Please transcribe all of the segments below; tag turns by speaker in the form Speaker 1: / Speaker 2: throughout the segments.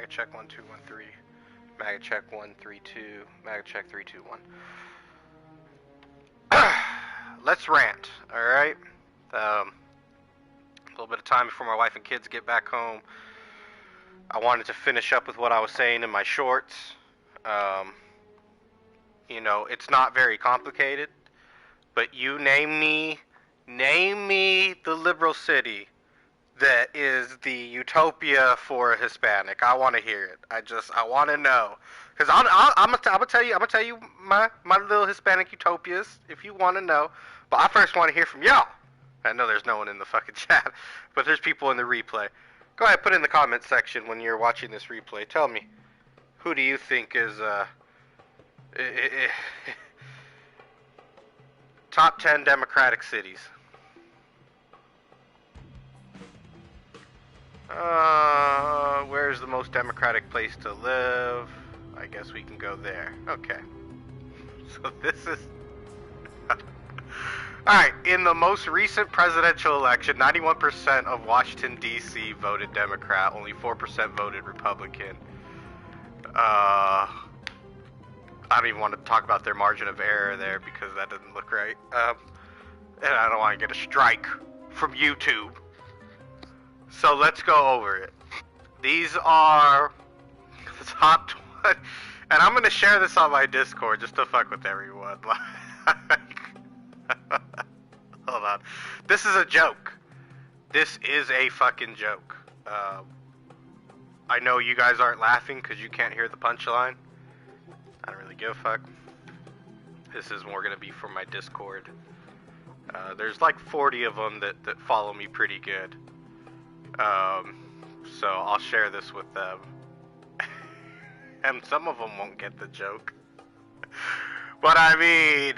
Speaker 1: MAGA check 1213. MAGA check 132. MAGA check 321. Let's rant, alright? A little bit of time before my wife and kids get back home. I wanted to finish up with what I was saying in my shorts. You know, it's not very complicated, but you name me the liberal city that is the utopia for a Hispanic. I want to hear it. I want to know, because I'm gonna tell you my little Hispanic utopias if you want to know. But I first want to hear from y'all. I know there's no one in the fucking chat, but there's people in the replay. Go ahead, put in the comment section when you're watching this replay. Tell me, who do you think is top 10 Democratic cities? Where's the most democratic place to live? I guess we can go there. Okay. So this is... Alright, in the most recent presidential election, 91% of Washington, D.C. voted Democrat, only 4% voted Republican. I don't even want to talk about their margin of error there because that doesn't look right. And I don't want to get a strike from YouTube. So let's go over it. These are the top 20, and I'm going to share this on my Discord just to fuck with everyone. Hold on. This is a joke. This is a fucking joke. I know you guys aren't laughing because you can't hear the punchline. I don't really give a fuck. This is more going to be for my Discord. There's like 40 of them that follow me pretty good. So I'll share this with them. And some of them won't get the joke. But I mean,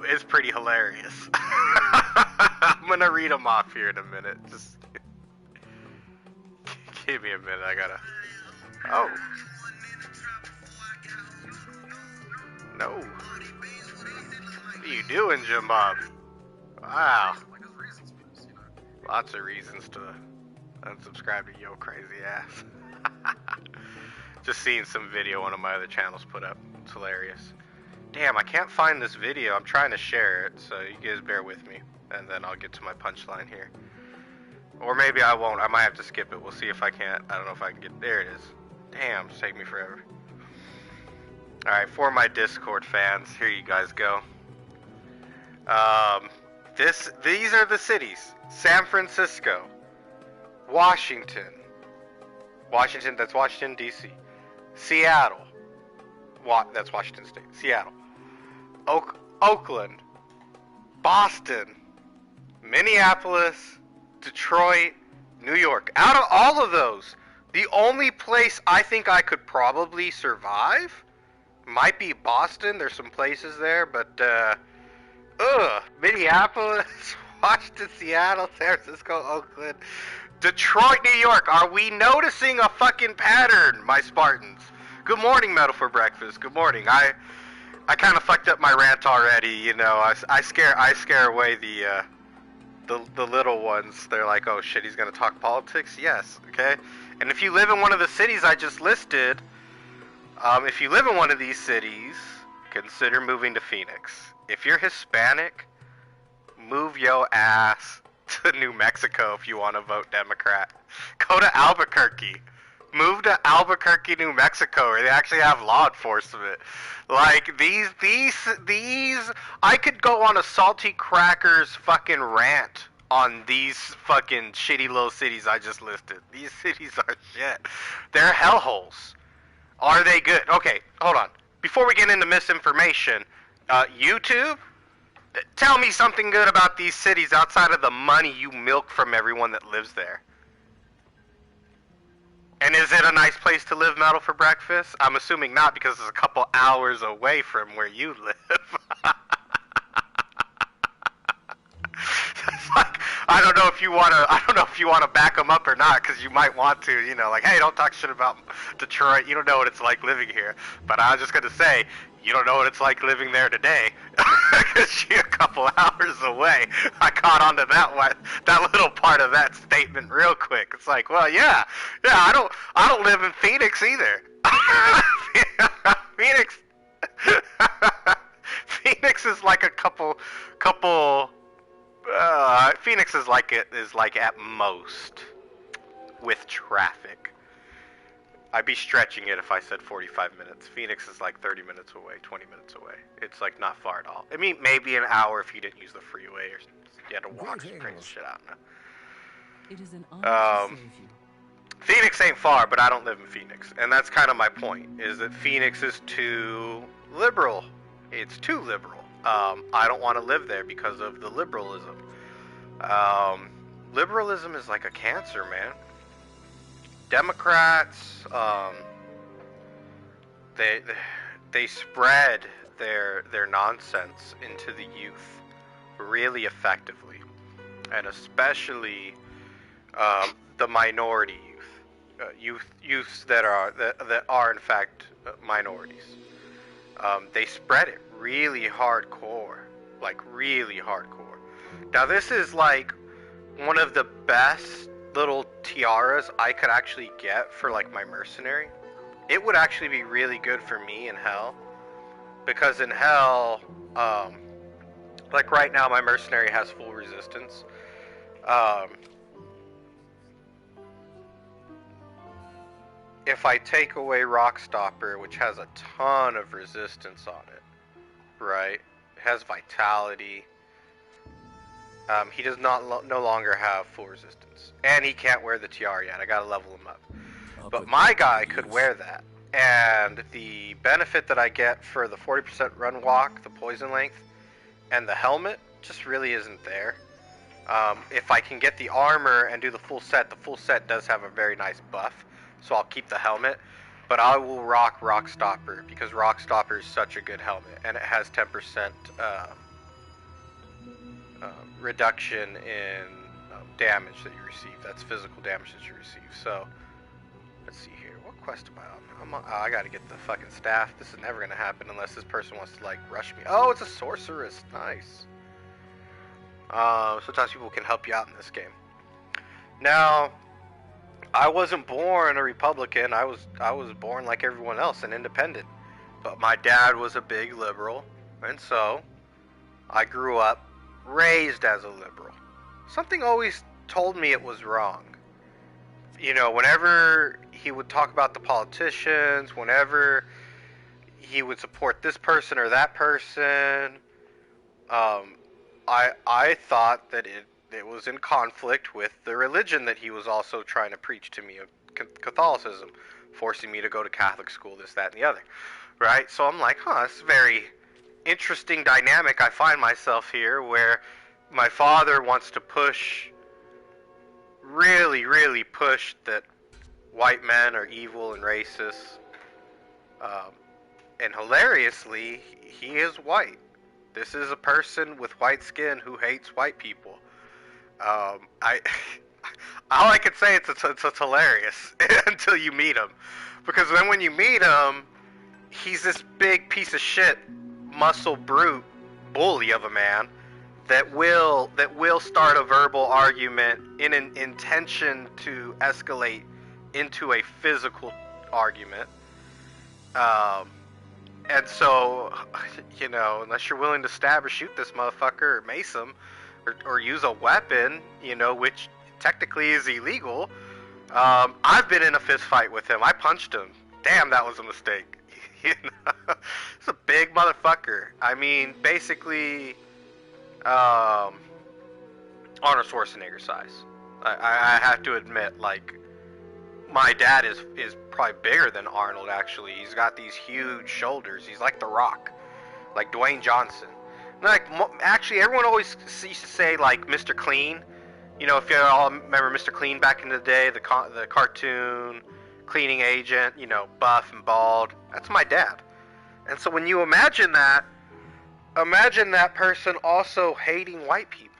Speaker 1: it's pretty hilarious. I'm gonna read them off here in a minute. Just give me a minute, I gotta... Oh. No. What are you doing, Jim Bob? Wow. Lots of reasons to unsubscribe to yo crazy ass. Just seeing some video one of my other channels put up. It's hilarious. Damn, I can't find this video. I'm trying to share it, so you guys bear with me. And then I'll get to my punchline here. Or maybe I won't. I might have to skip it. We'll see if I can't. I don't know if I can get... There it is. Damn, it's taking me forever. Alright, for my Discord fans, here you guys go. These are the cities. San Francisco. Washington. That's Washington, D.C. Seattle. That's Washington State. Seattle. Oakland. Boston. Minneapolis. Detroit. New York. Out of all of those, the only place I think I could probably survive might be Boston. There's some places there, but, Minneapolis, Washington, Seattle, San Francisco, Oakland, Detroit, New York. Are we noticing a fucking pattern, my Spartans? Good morning, Metal for Breakfast. Good morning. I kind of fucked up my rant already, you know. I scare away the little ones. They're like, oh shit, he's gonna talk politics? Yes, okay. And if you live in one of the cities I just listed, if you live in one of these cities, consider moving to Phoenix. If you're Hispanic, move your ass to New Mexico if you want to vote Democrat. Go to Albuquerque. Move to Albuquerque, New Mexico, where they actually have law enforcement. Like, these, I could go on a Salty Crackers fucking rant on these fucking shitty little cities I just listed. These cities are shit. They're hellholes. Are they good? Okay, hold on. Before we get into misinformation, YouTube, tell me something good about these cities outside of the money you milk from everyone that lives there. And is it a nice place to live, Metal for Breakfast? I'm assuming not, because it's a couple hours away from where you live. It's like, I don't know if if you want to. I don't know if you want to back them up or not, because you might want to. You know, like, hey, don't talk shit about Detroit. You don't know what it's like living here. But I was just gonna say, you don't know what it's like living there today, because you're a couple hours away. I caught on to that little part of that statement real quick. It's like, well, yeah. I don't live in Phoenix either. Phoenix. Phoenix is like a couple. Phoenix is like at most with traffic. I'd be stretching it if I said 45 minutes. Phoenix is like 30 minutes away, 20 minutes away. It's like not far at all. I mean, maybe an hour if you didn't use the freeway or you had to walk some crazy shit out.
Speaker 2: It is an honor to save you.
Speaker 1: Phoenix ain't far, but I don't live in Phoenix, and that's kind of my point. Is that Phoenix is too liberal? It's too liberal. I don't want to live there because of the liberalism. Liberalism is like a cancer, man. Democrats, they spread their nonsense into the youth really effectively, and especially the minority youths that are in fact minorities. They spread it really hardcore, like really hardcore. Now this is like one of the best little tiaras I could actually get for like my mercenary. It would actually be really good for me in hell, because in hell, like right now my mercenary has full resistance. If I take away Rockstopper, which has a ton of resistance on it, right? It has vitality. He does not no longer have full resistance, and he can't wear the tiara yet. I gotta level him up. But my guy could wear that, and the benefit that I get for the 40% run walk, the poison length, and the helmet just really isn't there. If I can get the armor and do the full set does have a very nice buff, so I'll keep the helmet. But I will rock Rockstopper, because Rockstopper is such a good helmet, and it has 10% reduction in damage that you receive. That's physical damage that you receive. So, let's see here. What quest am I on? I gotta get the fucking staff. This is never gonna happen unless this person wants to, like, rush me. Oh, it's a sorceress. Nice. Sometimes people can help you out in this game. Now, I wasn't born a Republican. I was born like everyone else, an independent. But my dad was a big liberal, and so I grew up raised as a liberal. Something always told me it was wrong. You know, whenever he would talk about the politicians, whenever he would support this person or that person, I thought that it was in conflict with the religion that he was also trying to preach to me of Catholicism, forcing me to go to Catholic school, this, that, and the other, right? So I'm like, it's very interesting dynamic I find myself here, where my father wants to push, really push that white men are evil and racist, and hilariously, he is white. This is a person with white skin who hates white people. All I can say it's hilarious until you meet him, because then when you meet him, he's this big piece of shit, muscle brute, bully of a man that will start a verbal argument in an intention to escalate into a physical argument. And so, you know, unless you're willing to stab or shoot this motherfucker or mace him or use a weapon, you know, which technically is illegal, I've been in a fist fight with him. I punched him. Damn, that was a mistake. You know? It's a big motherfucker. I mean, basically, Arnold Schwarzenegger size. I have to admit, like, my dad is probably bigger than Arnold, actually. He's got these huge shoulders. He's like The Rock, like Dwayne Johnson. Like, actually, everyone always used to say, like, Mr. Clean. You know, if you all remember Mr. Clean back in the day, the cartoon, cleaning agent, you know, buff and bald. That's my dad. And so when you imagine that person also hating white people.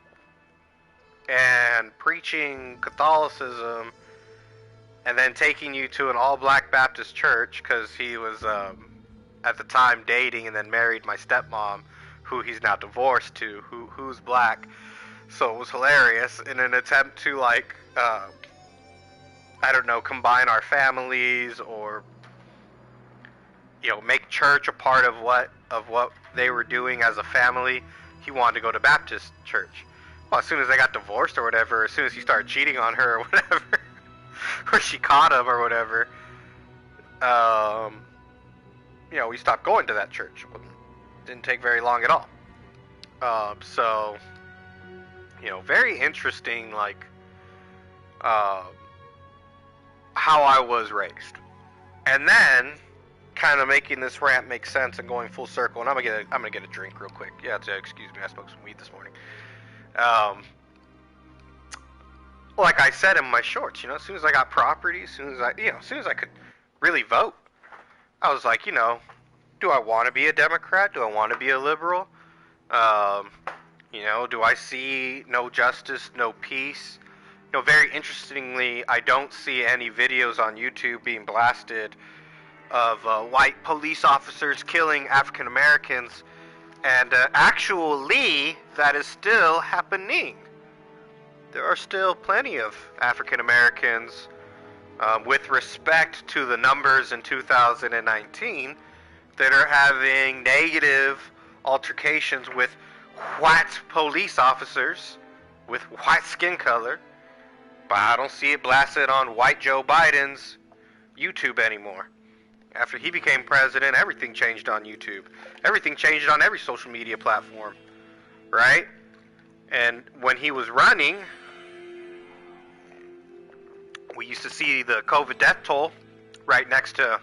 Speaker 1: and preaching Catholicism, and then taking you to an all-black Baptist church because he was at the time dating and then married my stepmom, who he's now divorced to, who's black. So it was hilarious in an attempt to like I don't know, combine our families, or make church a part of what they were doing as a family. He wanted to go to Baptist church. Well, as soon as they got divorced or whatever, as soon as he started cheating on her or whatever, or she caught him or whatever, we stopped going to that church. Didn't take very long at all. So, very interesting, like, how I was raised. And then, kind of making this rant make sense and going full circle, and I'm gonna get a drink real quick. Yeah, excuse me, I smoked some weed this morning. Like I said in my shorts, as soon as I got property, as soon as I could really vote, I was like, do I want to be a Democrat? Do I want to be a liberal? Do I see no justice, no peace? Very interestingly, I don't see any videos on YouTube being blasted of white police officers killing African Americans, and actually, that is still happening. There are still plenty of African Americans, with respect to the numbers in 2019, that are having negative altercations with white police officers with white skin color, but I don't see it blasted on white Joe Biden's YouTube anymore. After he became president, everything changed on YouTube. Everything changed on every social media platform, right? And when he was running, we used to see the COVID death toll right next to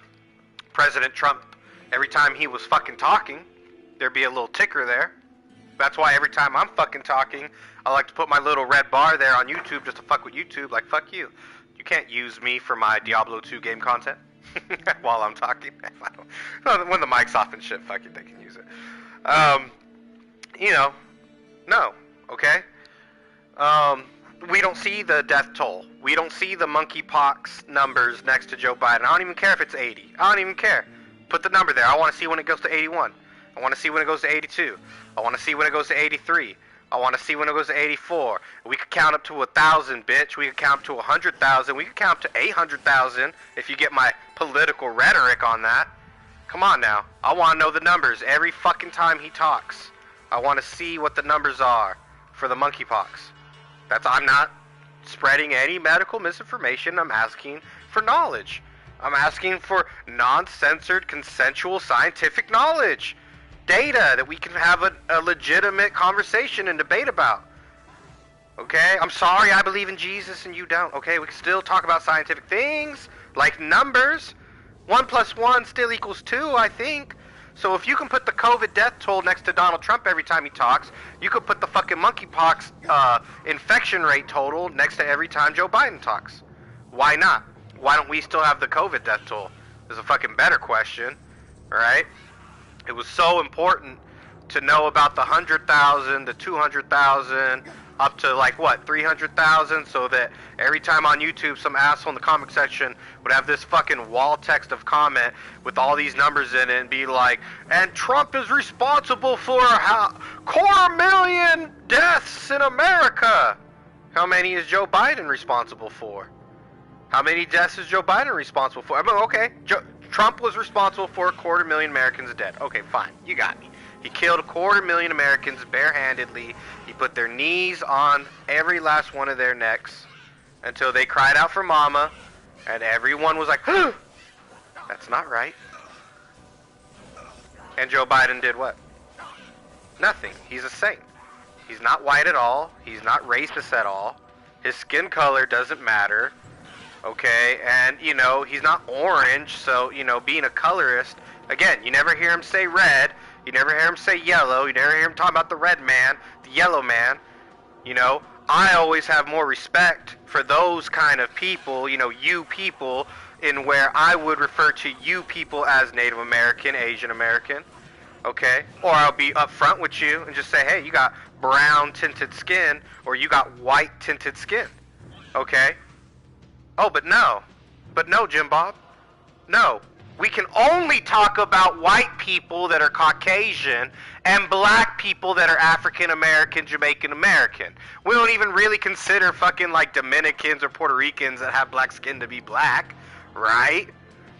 Speaker 1: President Trump. Every time he was fucking talking, there'd be a little ticker there. That's why every time I'm fucking talking, I like to put my little red bar there on YouTube just to fuck with YouTube. Like, fuck you. You can't use me for my Diablo 2 game content while I'm talking. When the mic's off and shit, fuck it, they can use it. No, okay? We don't see the death toll. We don't see the monkeypox numbers next to Joe Biden. I don't even care if it's 80. I don't even care. Put the number there. I want to see when it goes to 81. I want to see when it goes to 82. I want to see when it goes to 83. I want to see when it goes to 84. We could count up to 1,000, bitch. We could count up to 100,000. We could count up to 800,000 if you get my political rhetoric on that. Come on now. I want to know the numbers every fucking time he talks. I want to see what the numbers are for the monkeypox. I'm not spreading any medical misinformation. I'm asking for knowledge. I'm asking for non-censored, consensual, scientific knowledge. Data that we can have a legitimate conversation and debate about. Okay? I'm sorry I believe in Jesus and you don't. Okay? We can still talk about scientific things, like numbers. 1 + 1 still equals 2, I think. So if you can put the COVID death toll next to Donald Trump every time he talks, you could put the fucking monkeypox infection rate total next to every time Joe Biden talks. Why not? Why don't we still have the COVID death toll? Is a fucking better question, right? It was so important to know about the 100,000, the 200,000, up to like what, 300,000, so that every time on YouTube some asshole in the comment section would have this fucking wall text of comment with all these numbers in it and be like, and Trump is responsible for 250,000 deaths in America. How many is Joe Biden responsible for? How many deaths is Joe Biden responsible for? I mean, okay, Trump was responsible for 250,000 Americans dead. Okay, fine, you got me. He killed 250,000 Americans barehandedly. He put their knees on every last one of their necks until they cried out for mama, and everyone was like, that's not right. And Joe Biden did what? Nothing. He's a saint. He's not white at all. He's not racist at all. His skin color doesn't matter. Okay, and, he's not orange, so, being a colorist, again, you never hear him say red, you never hear him say yellow, you never hear him talk about the red man, the yellow man, I always have more respect for those kind of people, you people, in where I would refer to you people as Native American, Asian American, Okay? Or I'll be upfront with you and just say, hey, you got brown tinted skin, or you got white tinted skin. Okay? Oh, but no, Jim Bob. No. We can only talk about white people that are Caucasian and black people that are African American, Jamaican American. We don't even really consider fucking like Dominicans or Puerto Ricans that have black skin to be black. Right?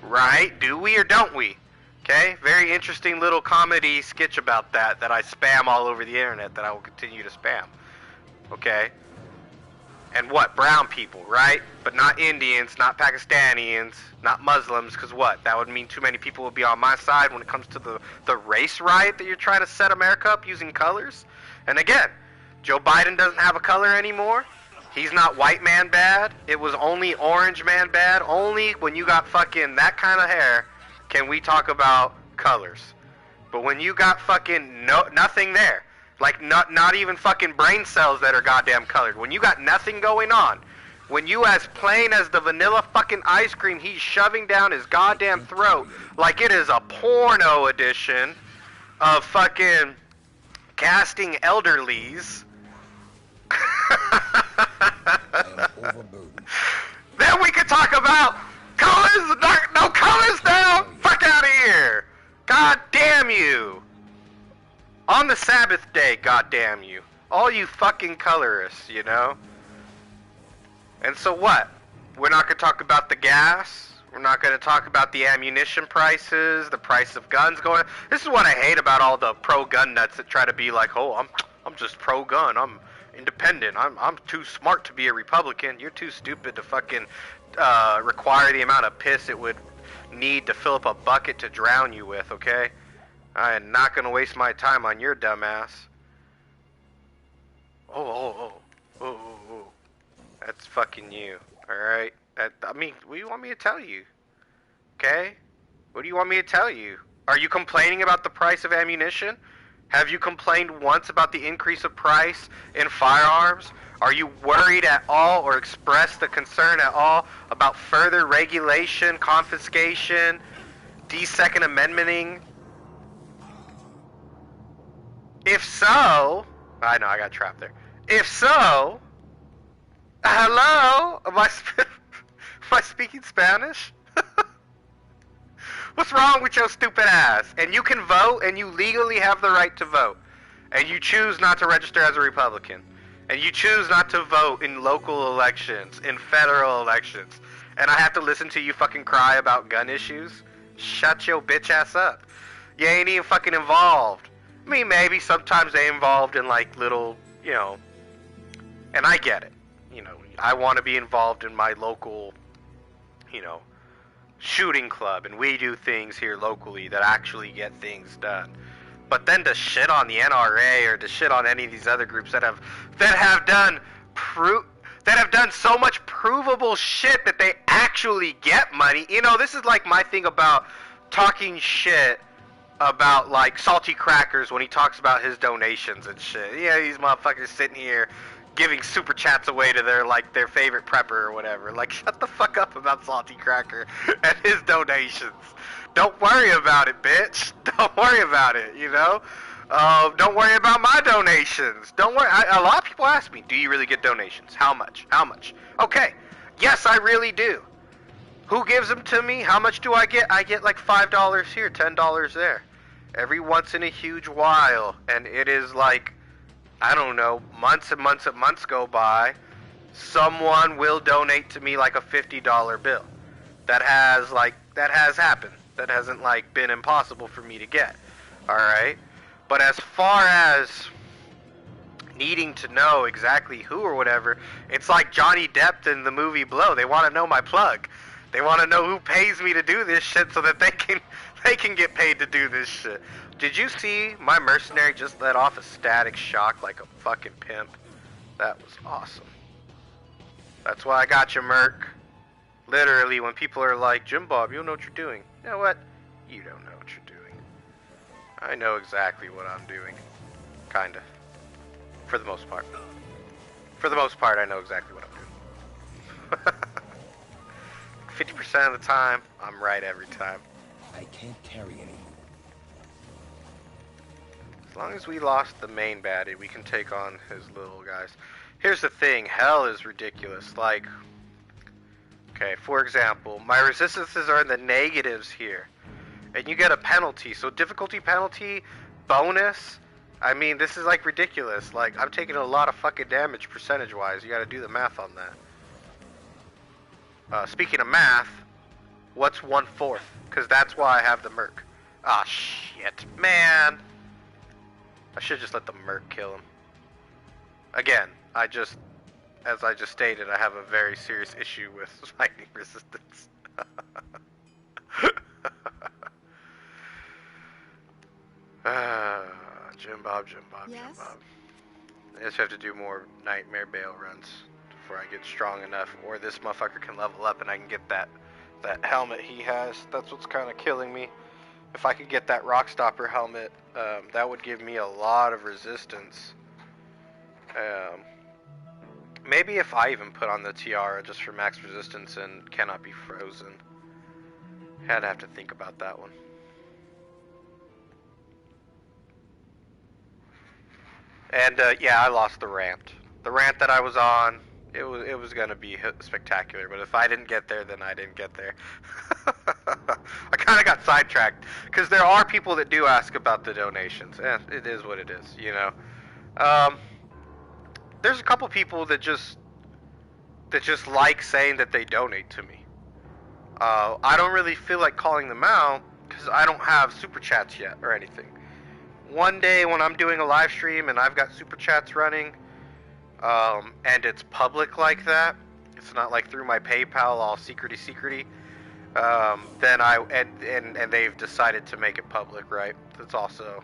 Speaker 1: Right? Do we or don't we? Okay? Very interesting little comedy sketch about that I spam all over the internet that I will continue to spam. Okay? And what? Brown people, right? But not Indians, not Pakistanians, not Muslims, because what? That would mean too many people would be on my side when it comes to the race riot that you're trying to set America up using colors. And again, Joe Biden doesn't have a color anymore. He's not white man bad. It was only orange man bad. Only when you got fucking that kind of hair can we talk about colors. But when you got fucking nothing there, like not even fucking brain cells that are goddamn colored. When you got nothing going on, when you as plain as the vanilla fucking ice cream he's shoving down his goddamn throat like it is a porno edition of fucking casting elderlies. Then we could talk about colors. No colors now. Fuck out of here. God damn you. On the Sabbath day, goddamn you. All you fucking colorists, you know? And so what? We're not going to talk about the gas. We're not going to talk about the ammunition prices, the price of guns going. This is what I hate about all the pro-gun nuts that try to be like, oh, I'm just pro-gun. I'm independent. I'm too smart to be a Republican. You're too stupid to fucking require the amount of piss it would need to fill up a bucket to drown you with, okay? I am not going to waste my time on your dumbass. Oh. That's fucking you, alright? I mean, what do you want me to tell you? Okay? What do you want me to tell you? Are you complaining about the price of ammunition? Have you complained once about the increase of price in firearms? Are you worried at all or expressed the concern at all about further regulation, confiscation, de-Second Amendmenting? If so, I know I got trapped there. If so, hello? Am I speaking Spanish? What's wrong with your stupid ass? And you can vote, and you legally have the right to vote. And you choose not to register as a Republican. And you choose not to vote in local elections, in federal elections. And I have to listen to you fucking cry about gun issues? Shut your bitch ass up. You ain't even fucking involved. I mean, maybe sometimes they involved in like little, you know, and I get it. You know, I want to be involved in my local, you know, shooting club, and we do things here locally that actually get things done. But then to shit on the NRA or to shit on any of these other groups that have done so much provable shit that they actually get money. You know, this is like my thing about talking shit about like Salty Crackers when he talks about his donations and shit. Yeah, these motherfuckers sitting here giving super chats away to their favorite prepper or whatever. Like, shut the fuck up about Salty Cracker and his donations. Don't worry about it, bitch. Don't worry about it, you know? Don't worry about my donations. Don't worry. A lot of people ask me, do you really get donations? How much? How much? Okay. Yes, I really do. Who gives them to me? How much do I get? I get like $5 here, $10 there. Every once in a huge while. And it is like, I don't know, months and months and months go by. Someone will donate to me like a $50 bill. That has happened. That hasn't like been impossible for me to get. Alright? But as far as needing to know exactly who or whatever, it's like Johnny Depp in the movie Blow. They want to know my plug. They want to know who pays me to do this shit so that they can get paid to do this shit. Did you see my mercenary just let off a static shock like a fucking pimp? That was awesome. That's why I got you, Merc. Literally, when people are like, Jim Bob, you don't know what you're doing. You know what? You don't know what you're doing. I know exactly what I'm doing. Kinda. For the most part. For the most part, I know exactly what I'm doing. 50% of the time, I'm right every time.
Speaker 3: I can't carry anymore.
Speaker 1: As long as we lost the main baddie, we can take on his little guys. Here's the thing, hell is ridiculous. Like, okay, for example, my resistances are in the negatives here. And you get a penalty, so difficulty penalty, bonus. I mean, this is like ridiculous. Like, I'm taking a lot of fucking damage percentage-wise. You gotta do the math on that. Speaking of math, what's 1/4? Because that's why I have the Merc. Ah, shit, man. I should just let the Merc kill him. Again, as I just stated, I have a very serious issue with lightning resistance. Jim Bob.
Speaker 2: Yes?
Speaker 1: I just have to do more Nightmare Bale runs before I get strong enough, or this motherfucker can level up and I can get that helmet he has. That's what's kind of killing me. If I could get that Rockstopper helmet, that would give me a lot of resistance. Maybe if I even put on the Tiara just for max resistance and cannot be frozen. I'd have to think about that one. And yeah, I lost the rant. The rant that I was on, it was gonna be spectacular. But if I didn't get there, then I didn't get there. I kind of got sidetracked because there are people that do ask about the donations. It is what it is, you know. There's a couple people that just like saying that they donate to me. I don't really feel like calling them out because I don't have super chats yet or anything. One day when I'm doing a live stream and I've got super chats running, and it's public like that, it's not like through my PayPal all secrety, then and they've decided to make it public, right? That's also,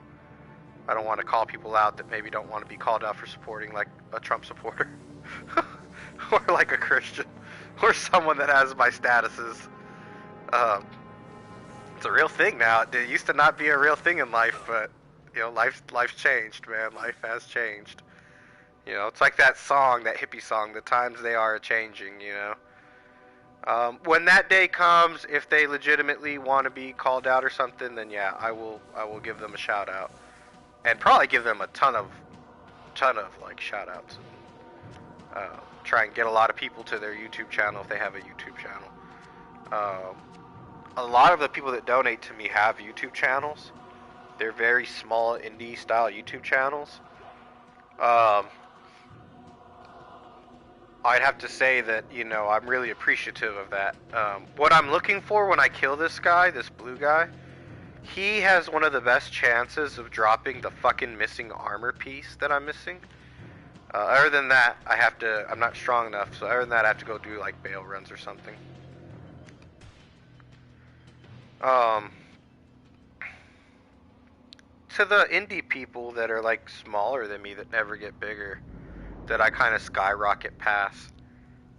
Speaker 1: I don't want to call people out that maybe don't want to be called out for supporting like a Trump supporter, or like a Christian, or someone that has my statuses. It's a real thing now. It used to not be a real thing in life, but you know, life's changed, man. Life has changed. You know, it's like that song, that hippie song, the times they are changing, you know. When that day comes, if they legitimately want to be called out or something, then yeah, I will give them a shout out. And probably give them a ton of like shout outs. Try and get a lot of people to their YouTube channel if they have a YouTube channel. A lot of the people that donate to me have YouTube channels. They're very small indie style YouTube channels. I'd have to say that, you know, I'm really appreciative of that. What I'm looking for when I kill this guy, this blue guy, he has one of the best chances of dropping the fucking missing armor piece that I'm missing. Other than that, I'm not strong enough, so other than that I have to go do like bail runs or something. To the indie people that are like smaller than me that never get bigger, that I kind of skyrocket past,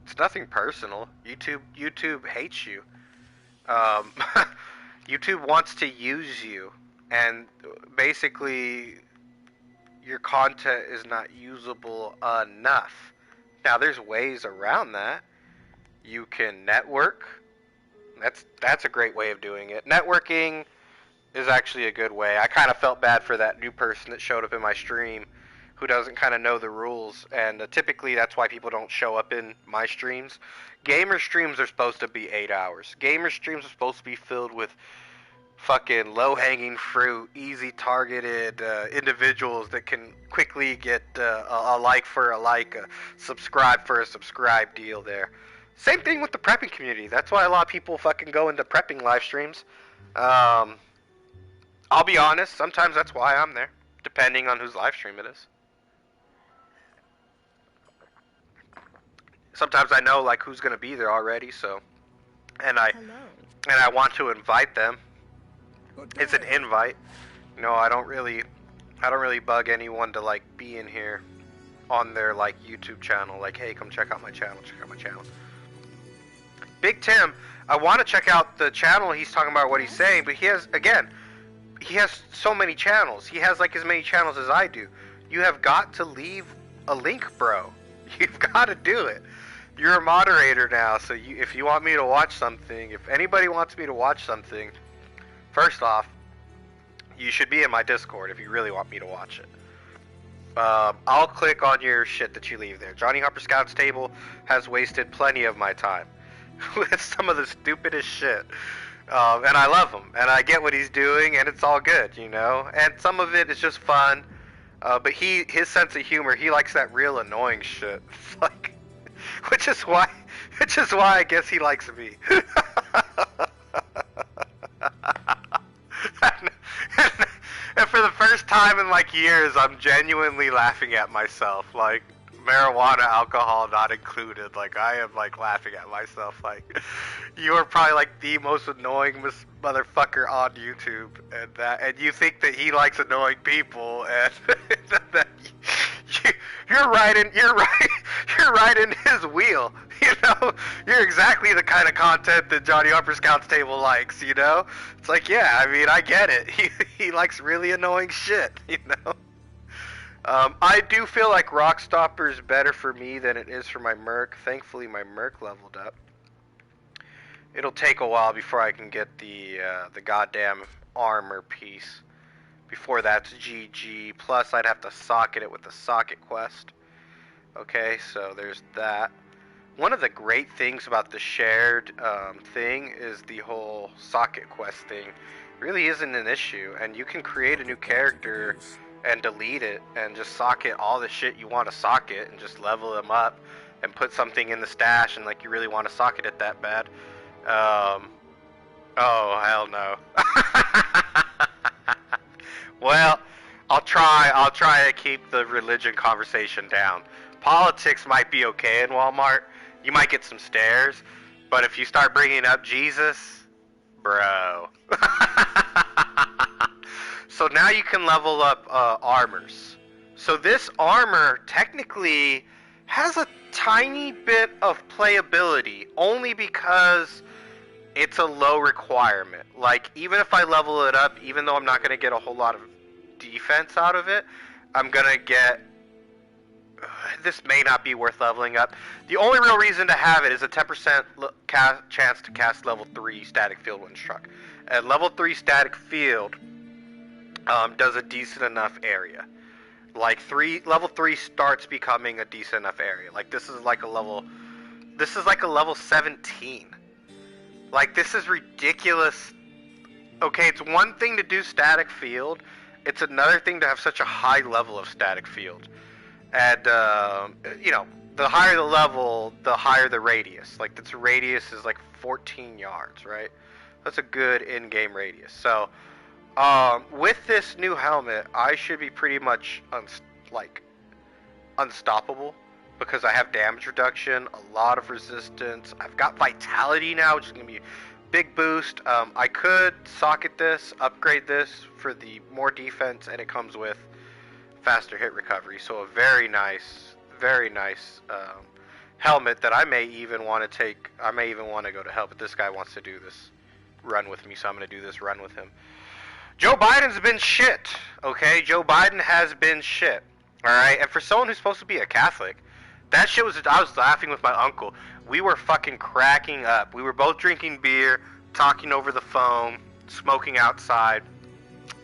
Speaker 1: it's nothing personal. YouTube hates you. YouTube wants to use you, and basically your content is not usable enough. Now there's ways around that. You can network. That's a great way of doing it. Networking is actually a good way. I kind of felt bad for that new person that showed up in my stream who doesn't kind of know the rules, and typically that's why people don't show up in my streams. Gamer streams are supposed to be 8 hours. Gamer streams are supposed to be filled with fucking low-hanging fruit, easy targeted individuals that can quickly get a like for a like, a subscribe for a subscribe deal there. Same thing with the prepping community. That's why a lot of people fucking go into prepping live streams. I'll be honest, sometimes that's why I'm there, depending on whose live stream it is. Sometimes I know like who's gonna be there already, so and I want to invite them. It's an invite. You know, I don't really bug anyone to like be in here on their like YouTube channel. Like, hey, come check out my channel. Big Tim, I want to check out the channel he's talking about what he's saying, but he has so many channels. He has like as many channels as I do. You have got to leave a link, bro. You've got to do it. You're a moderator now, so if you want me to watch something, if anybody wants me to watch something, first off, You should be in my Discord if you really want me to watch it. I'll click on your shit that you leave there. Johnny Harper Scout's Table has wasted plenty of my time with some of the stupidest shit. And I love him, and I get what he's doing, and it's all good, you know? And some of it is just fun, but his sense of humor, he likes that real annoying shit. Like, which is why I guess he likes me. And for the first time in like years, I'm genuinely laughing at myself. Like, marijuana, alcohol not included. Like, I am like laughing at myself. Like, you are probably like the most annoying motherfucker on YouTube, and you think that he likes annoying people, and that you're right in his wheel. You know, you're exactly the kind of content that Johnny Harper Scout's Table likes. You know, it's like, yeah, I mean, I get it. He likes really annoying shit. You know. I do feel like Rockstopper is better for me than it is for my Merc. Thankfully, my Merc leveled up. It'll take a while before I can get the goddamn armor piece. Before that's GG. Plus, I'd have to socket it with the socket quest. Okay, so there's that. One of the great things about the shared thing is the whole socket quest thing. Really isn't an issue, and you can create a new character and delete it and just socket all the shit you want to socket and just level them up and put something in the stash, and like you really want to socket it that bad. Oh hell no. Well, I'll try to keep the religion conversation down. Politics might be okay in Walmart. You might get some stares, but if you start bringing up Jesus, bro. So now you can level up armors. So this armor technically has a tiny bit of playability, only because it's a low requirement. Like, even if I level it up, even though I'm not going to get a whole lot of defense out of it, I'm going to get... This may not be worth leveling up. The only real reason to have it is a 10% chance to cast level 3 static field when struck. And level 3 static field does a decent enough area. Like level 3 starts becoming a decent enough area. Like, this is like a level 17. Like, this is ridiculous. Okay, it's one thing to do static field. It's another thing to have such a high level of static field. And, you know, the higher the level, the higher the radius. Like, its radius is like 14 yards, right? That's a good in-game radius. So, with this new helmet, I should be pretty much, unstoppable. Because I have damage reduction, a lot of resistance. I've got vitality now, which is going to be a big boost. I could socket this, upgrade this for the more defense, and it comes with faster hit recovery. So a very nice helmet that I may even want to take. I may even want to go to hell, but this guy wants to do this run with me, so I'm going to do this run with him. Joe Biden's been shit, okay? Joe Biden has been shit, alright? And for someone who's supposed to be a Catholic, that shit was... I was laughing with my uncle. We were fucking cracking up. We were both drinking beer, talking over the phone, smoking outside.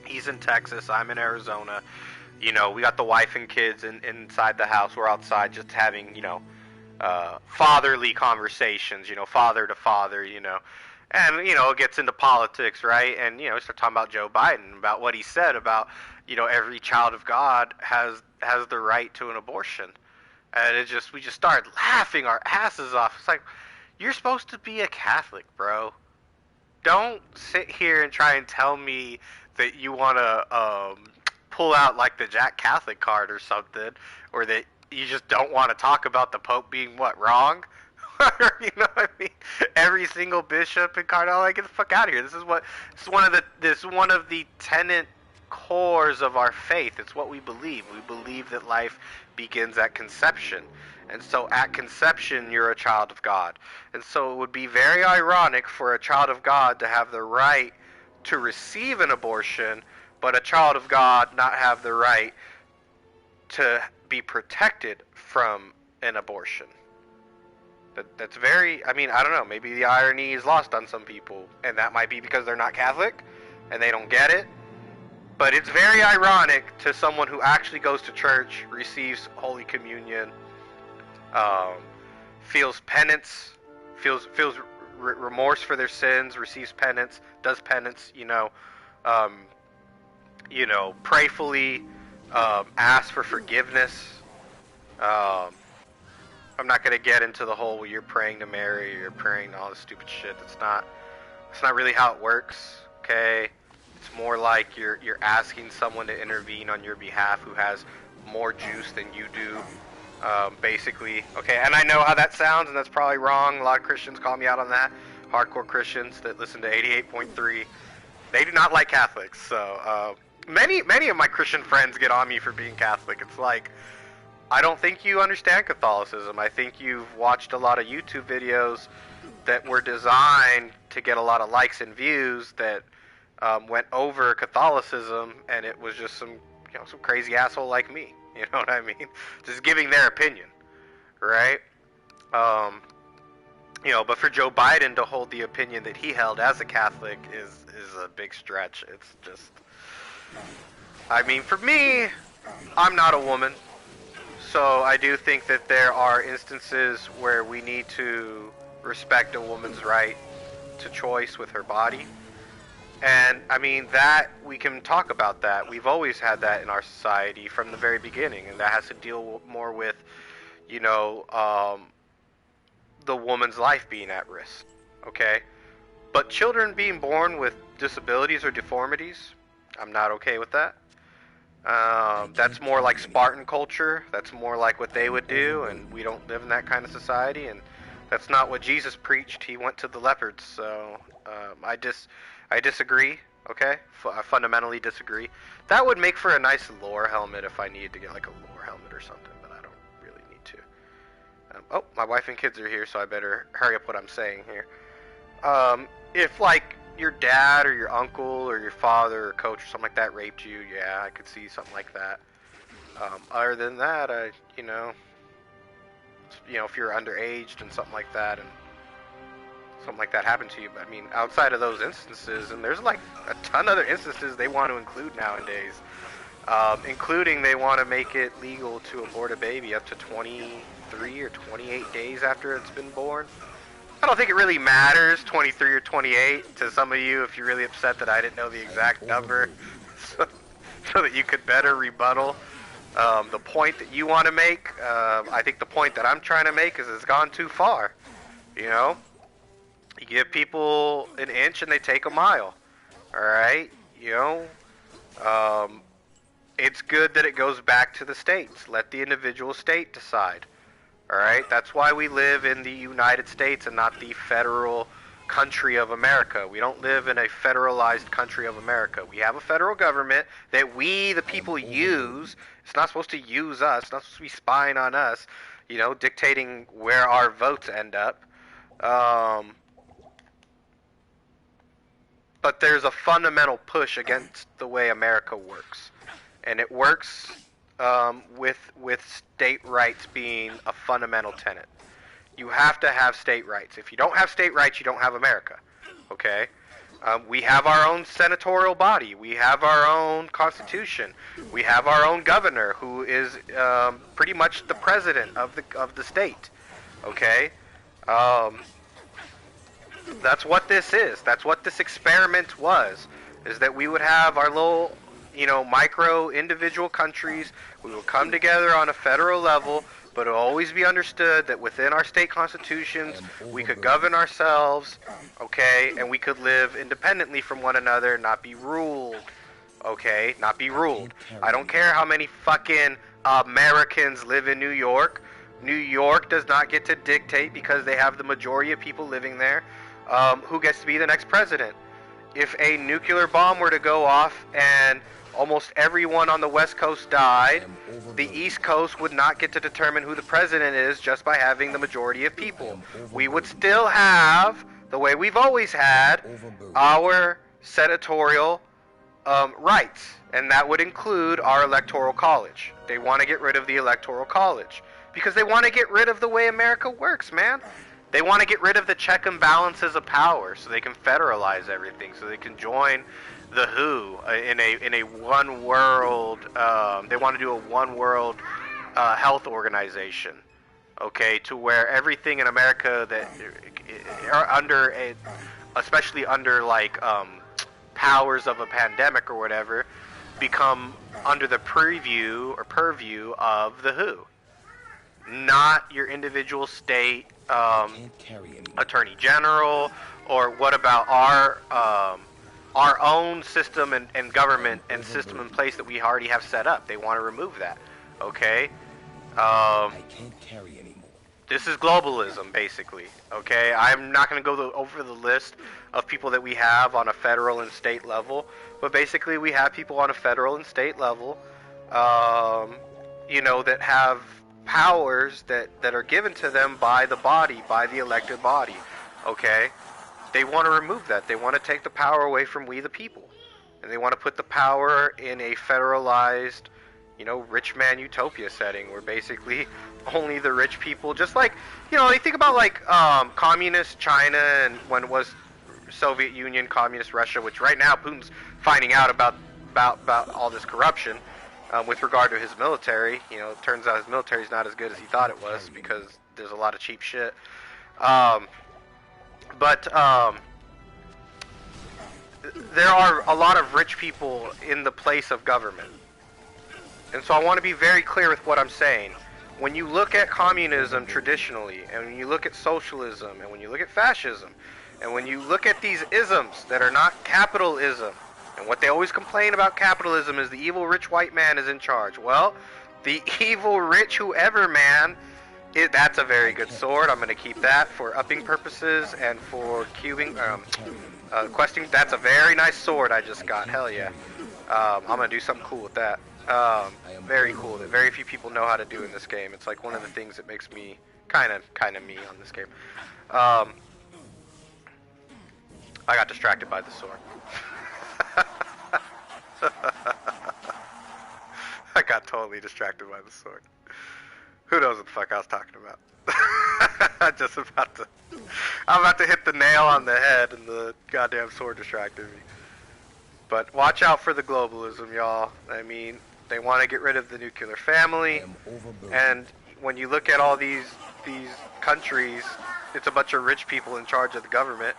Speaker 1: He's in Texas, I'm in Arizona. You know, we got the wife and kids inside the house. We're outside just having, you know, fatherly conversations, you know, father to father, you know. And, you know, it gets into politics, right? And, you know, we start talking about Joe Biden, about what he said about, you know, every child of God has the right to an abortion. And we just started laughing our asses off. It's like, you're supposed to be a Catholic, bro. Don't sit here and try and tell me that you want to pull out, like, the Jack Catholic card or something, or that you just don't want to talk about the Pope being, what, wrong? You know what I mean? Every single bishop and cardinal, like, get the fuck out of here. This is one of the tenet cores of our faith. It's what we believe. We believe that life begins at conception. And so at conception, you're a child of God. And so it would be very ironic for a child of God to have the right to receive an abortion, but a child of God not have the right to be protected from an abortion. That's very, I mean, I don't know, maybe the irony is lost on some people, and that might be because they're not Catholic, and they don't get it. But it's very ironic to someone who actually goes to church, receives Holy Communion, feels penance, feels remorse for their sins, receives penance, does penance, prayfully, ask for forgiveness. I'm not gonna get into the whole you're praying to Mary, or you're praying to all this stupid shit. That's not really how it works. Okay, it's more like you're asking someone to intervene on your behalf who has more juice than you do. Basically, okay, and I know how that sounds, and that's probably wrong. A lot of Christians call me out on that. Hardcore Christians that listen to 88.3, they do not like Catholics. So many of my Christian friends get on me for being Catholic. It's like, I don't think you understand Catholicism. I think you've watched a lot of YouTube videos that were designed to get a lot of likes and views that went over Catholicism, and it was just some crazy asshole like me. You know what I mean? Just giving their opinion, right? But for Joe Biden to hold the opinion that he held as a Catholic is a big stretch. It's just, I mean, for me, I'm not a woman, so I do think that there are instances where we need to respect a woman's right to choice with her body. And, I mean, that, we can talk about that. We've always had that in our society from the very beginning, and that has to deal more with, the woman's life being at risk, okay? But children being born with disabilities or deformities, I'm not okay with that. That's more like Spartan culture. That's more like what they would do, and we don't live in that kind of society, and that's not what Jesus preached. He went to the leopards, so I disagree, okay? I fundamentally disagree. That would make for a nice lore helmet if I needed to get like a lore helmet or something, but I don't really need to. Oh, my wife and kids are here, so I better hurry up what I'm saying here. If like your dad or your uncle or your father or coach or something like that raped you, yeah, I could see something like that. Other than that, if you're underaged and something like that, and something like that happened to you. But I mean, outside of those instances, and there's like a ton of other instances they want to include nowadays, including they want to make it legal to abort a baby up to 23 or 28 days after it's been born. I don't think it really matters, 23 or 28, to some of you if you're really upset that I didn't know the exact number, so that you could better rebuttal the point that you want to make. I think the point that I'm trying to make is it's gone too far. You give people an inch and they take a mile. Alright? It's good that it goes back to the states. Let the individual state decide. Alright? That's why we live in the United States and not the federal country of America. We don't live in a federalized country of America. We have a federal government that we, the people, use. It's not supposed to use us. It's not supposed to be spying on us, dictating where our votes end up. But there's a fundamental push against the way America works. And it works with state rights being a fundamental tenet. You have to have state rights. If you don't have state rights, you don't have America. Okay? We have our own senatorial body. We have our own constitution. We have our own governor, who is pretty much the president of the state. Okay? That's what this is. That's what this experiment was. Is that we would have our little, micro individual countries. We will come together on a federal level, but it'll always be understood that within our state constitutions, we could govern ourselves, okay, and we could live independently from one another, not be ruled, okay, not be ruled. I don't care how many fucking Americans live in New York. New York does not get to dictate, because they have the majority of people living there, who gets to be the next president. If a nuclear bomb were to go off and almost everyone on the West Coast died, the East Coast would not get to determine who the president is just by having the majority of people. We would still have, the way we've always had, our senatorial rights, and that would include our electoral college. They want to get rid of the electoral college because they want to get rid of the way America works, man. They want to get rid of the check and balances of power so they can federalize everything, so they can join the WHO in a one world. They want to do a one world health organization, okay, to where everything in America that are under especially under like powers of a pandemic or whatever, become under the purview of the WHO, not your individual state attorney general, or what about our own system and government and system in place that we already have set up. They want to remove that, okay?
Speaker 3: I can't carry anymore.
Speaker 1: This is globalism, basically, okay? I'm not going to go over the list of people that we have on a federal and state level, but basically we have people on a federal and state level, you know, that have powers that are given to them by the body, by the elected body, okay? They want to remove that. They want to take the power away from we the people. And they want to put the power in a federalized, you know, rich man utopia setting where basically only the rich people, just like, you know, they think about like communist China and when it was Soviet Union, communist Russia, which right now Putin's finding out about all this corruption. With regard to his military, you know, it turns out his military is not as good as he thought it was because there's a lot of cheap shit. But there are a lot of rich people in the place of government. And so I want to be very clear with what I'm saying. When you look at communism traditionally, and when you look at socialism, and when you look at fascism, and when you look at these isms that are not capitalism, and what they always complain about capitalism is the evil rich white man is in charge. Well, the evil rich whoever man, that's a very good sword. I'm going to keep that for upping purposes and for questing. That's a very nice sword I just got. Hell yeah. I'm going to do something cool with that. Very cool that very few people know how to do in this game. It's like one of the things that makes me kind of me on this game. I got distracted by the sword. I got totally distracted by the sword. Who knows what the fuck I was talking about? I'm about to hit the nail on the head and the goddamn sword distracted me. But watch out for the globalism, y'all. I mean, they want to get rid of the nuclear family, and when you look at all these countries, it's a bunch of rich people in charge of the government.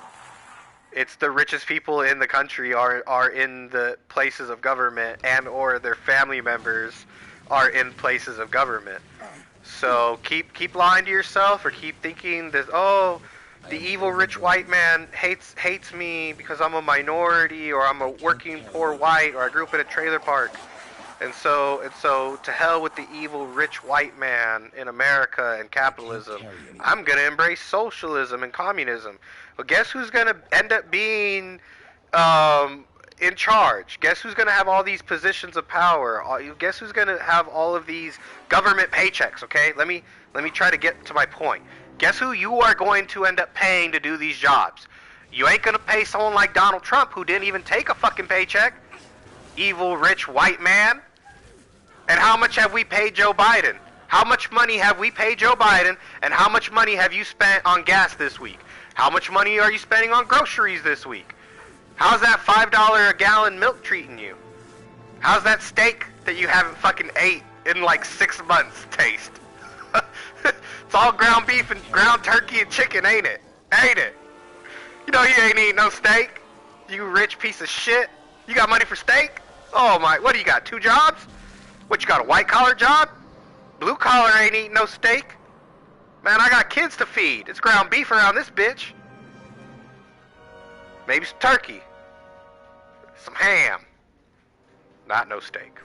Speaker 1: It's the richest people in the country are in the places of government, and or their family members are in places of government. So keep lying to yourself, or keep thinking that, oh, the evil rich white man hates me because I'm a minority, or I'm a working poor white, or I grew up in a trailer park. And so to hell with the evil rich white man in America and capitalism. I'm going to embrace socialism and communism. Well, guess who's going to end up being in charge? Guess who's going to have all these positions of power? Guess who's going to have all of these government paychecks, okay? Let me try to get to my point. Guess who you are going to end up paying to do these jobs? You ain't going to pay someone like Donald Trump who didn't even take a fucking paycheck. Evil rich white man. And how much have we paid Joe Biden? How much money have we paid Joe Biden, and how much money have you spent on gas this week? How much money are you spending on groceries this week? How's that $5 a gallon milk treating you? How's that steak that you haven't fucking ate in like 6 months taste? It's all ground beef and ground turkey and chicken, ain't it? Ain't it? You know you ain't eating no steak, you rich piece of shit. You got money for steak? Oh my, what do you got, 2 jobs? What, you got a white collar job? Blue collar ain't eating no steak. Man, I got kids to feed. It's ground beef around this bitch. Maybe some turkey. Some ham. Not no steak.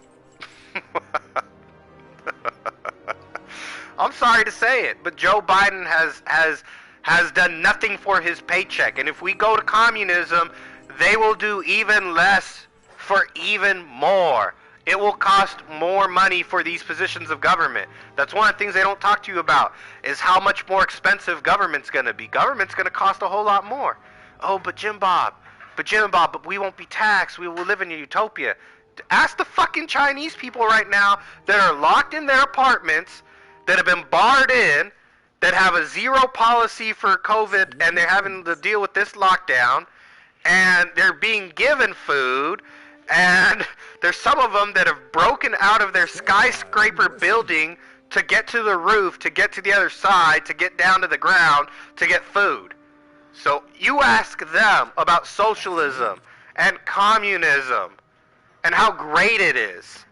Speaker 1: I'm sorry to say it, but Joe Biden has done nothing for his paycheck. And if we go to communism, they will do even less for even more. It will cost more money for these positions of government. That's one of the things they don't talk to you about, is how much more expensive government's going to be. Government's going to cost a whole lot more. Oh, but Jim Bob, we won't be taxed. We will live in a utopia. Ask the fucking Chinese people right now that are locked in their apartments, that have been barred in, that have a zero policy for COVID, and they're having to deal with this lockdown, and they're being given food, and there's some of them that have broken out of their skyscraper building to get to the roof, to get to the other side, to get down to the ground, to get food. So you ask them about socialism and communism and how great it is.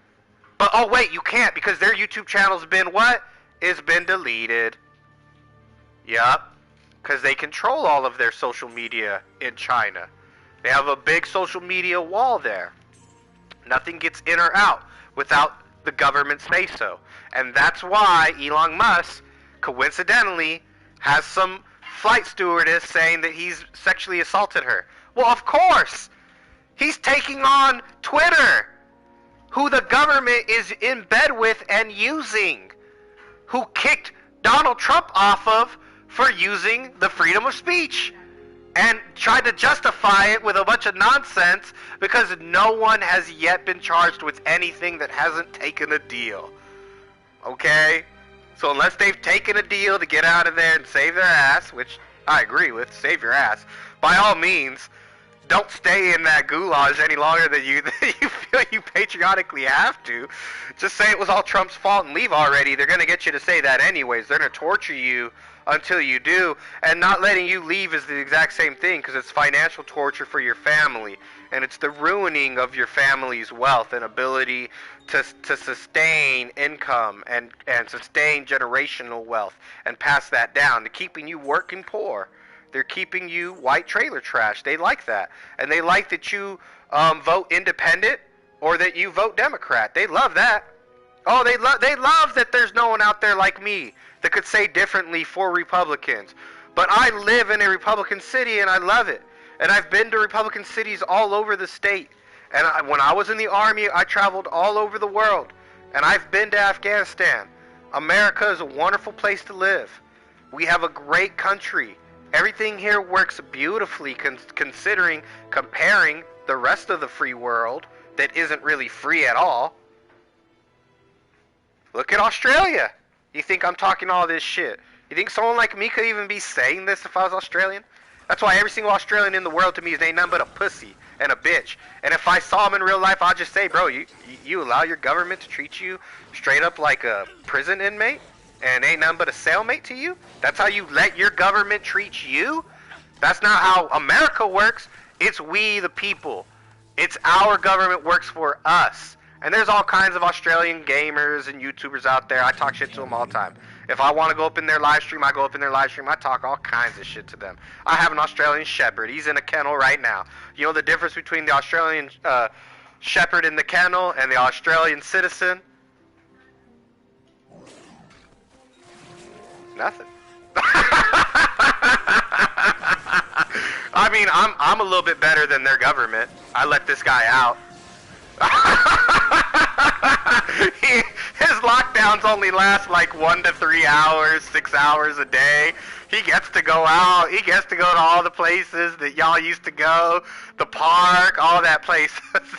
Speaker 1: But oh wait, you can't, because their YouTube channel's been what? It's been deleted. Yup. Because they control all of their social media in China. They have a big social media wall there. Nothing gets in or out without the government say so. And that's why Elon Musk, coincidentally, has some flight stewardess saying that he's sexually assaulted her. Well, of course. He's taking on Twitter, who the government is in bed with and using, who kicked Donald Trump off of for using the freedom of speech and tried to justify it with a bunch of nonsense because no one has yet been charged with anything that hasn't taken a deal. Okay? So unless they've taken a deal to get out of there and save their ass, which I agree with, save your ass, by all means, don't stay in that goulash any longer than you feel you patriotically have to. Just say it was all Trump's fault and leave already. They're going to get you to say that anyways. They're going to torture you until you do, and not letting you leave is the exact same thing, because it's financial torture for your family, and it's the ruining of your family's wealth and ability to sustain income and sustain generational wealth and pass that down. They're keeping you working poor. They're keeping you white trailer trash. They like that. And they like that you vote independent or that you vote Democrat. They love that. Oh, they love that there's no one out there like me that could say differently for Republicans. But I live in a Republican city and I love it. And I've been to Republican cities all over the state. And when I was in the Army, I traveled all over the world. And I've been to Afghanistan. America is a wonderful place to live. We have a great country. Everything here works beautifully comparing the rest of the free world that isn't really free at all. Look at Australia. You think I'm talking all this shit? You think someone like me could even be saying this if I was Australian? That's why every single Australian in the world to me is ain't nothing but a pussy and a bitch. And if I saw him in real life, I'd just say, bro, you allow your government to treat you straight up like a prison inmate? And ain't nothing but a cellmate to you? That's how you let your government treat you? That's not how America works. It's we the people. It's our government works for us. And there's all kinds of Australian gamers and YouTubers out there. I talk shit to them all the time. If I want to go up in their live stream, I go up in their live stream. I talk all kinds of shit to them. I have an Australian Shepherd. He's in a kennel right now. You know the difference between the Australian Shepherd in the kennel and the Australian citizen? Nothing. I mean, I'm a little bit better than their government. I let this guy out. His lockdowns only last like 1 to 3 hours, 6 hours a day. He gets to go out. He gets to go to all the places that y'all used to go, the park, all that place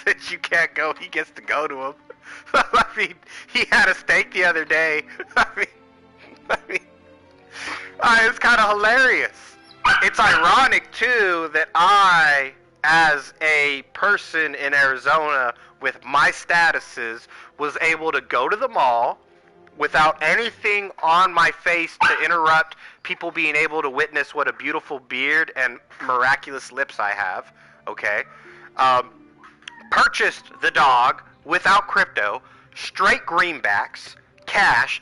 Speaker 1: that you can't go. He gets to go to them. I mean, he had a steak the other day. I mean. It's kind of hilarious. It's ironic, too, that I, as a person in Arizona with my statuses, was able to go to the mall without anything on my face to interrupt people being able to witness what a beautiful beard and miraculous lips I have, okay? Purchased the dog without crypto, straight greenbacks, cash,